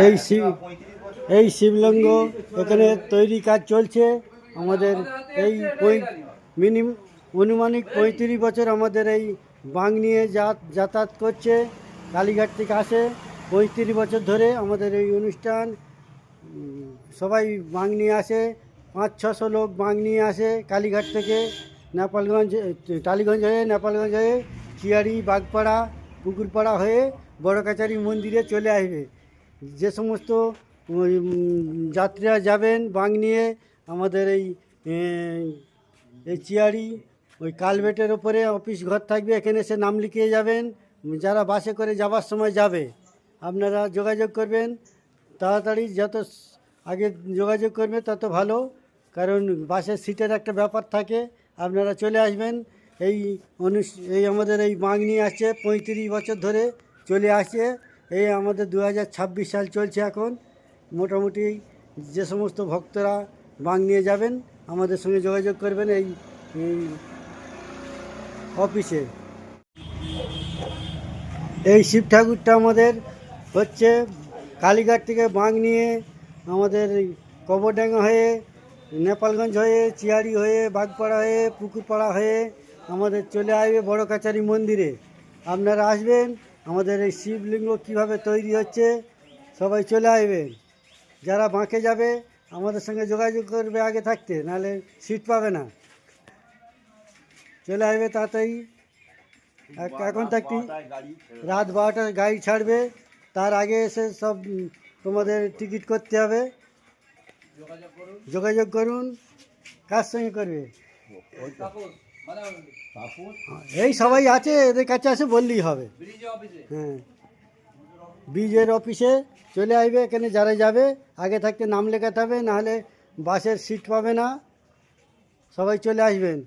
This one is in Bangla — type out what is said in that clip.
এই এই শিবলিঙ্গ এখানে তৈরি কাজ চলছে আমাদের। এই অনুমানিক 35 বছর আমাদের এই বাঁক নিয়ে যাতায়াত করছে। কালীঘাট থেকে আসে 35 বছর ধরে আমাদের এই অনুষ্ঠান। সবাই বাঁক নিয়ে আসে, 500-600 লোক বাঁক নিয়ে আসে কালীঘাট থেকে, নেপালগঞ্জ, টালিগঞ্জ হয়ে, নেপালগঞ্জ হয়ে, চিয়াড়ি, বাগপাড়া, পুকুরপাড়া হয়ে বড় কাছারি মন্দিরে চলে আসবে। যে সমস্ত যাত্রীরা যাবেন বাঁক নিয়ে, আমাদের এই চিয়াড়ি ওই কালভেটের ওপরে অফিস ঘর থাকবে, এখানে এসে নাম লিখিয়ে যাবেন। যারা বাসে করে যাবার সময় যাবে, আপনারা যোগাযোগ করবেন তাড়াতাড়ি, যত আগে যোগাযোগ করবে তত ভালো, কারণ বাসের সিটের একটা ব্যাপার থাকে। আপনারা চলে আসবেন। এই আমাদের এই বাঁক নিয়ে আসছে 35 বছর ধরে চলে আসছে। এই আমাদের 2026 সাল চলছে এখন। মোটামুটি যে সমস্ত ভক্তরা বাঁক নিয়ে যাবেন আমাদের সঙ্গে যোগাযোগ করবেন এই অফিসে। এই শিব ঠাকুরটা আমাদের হচ্ছে কালীঘাট থেকে বাঁক নিয়ে আমাদের কবরডাঙ্গা হয়ে, নেপালগঞ্জ হয়ে, চিয়াড়ি হয়ে, বাগপাড়া হয়ে, পুকুরপাড়া হয়ে আমাদের চলে আসবে বড় কাছারি মন্দিরে। আপনারা আসবেন, আমাদের এই শিবলিঙ্গ কীভাবে তৈরি হচ্ছে সবাই চলে আসবেন। যারা বাঁকে যাবে আমাদের সঙ্গে যোগাযোগ করবে আগে থাকতে, নাহলে সিট পাবে না। চলে আসবে তাড়াতাড়ি। এখন থাকতে রাত 12টায় গাড়ি ছাড়বে, তার আগে এসে সব তোমাদের টিকিট করতে হবে। যোগাযোগ করুন। কার সঙ্গে করবে? এই সবাই আছে, এদের কাছে আসে বললেই হবে। হ্যাঁ, ব্রিজের অফিসে চলে আসবে। এখানে যারা যাবে আগে থাকতে নাম লেখাতে হবে, নাহলে বাসের সিট পাবে না। সবাই চলে আসবেন।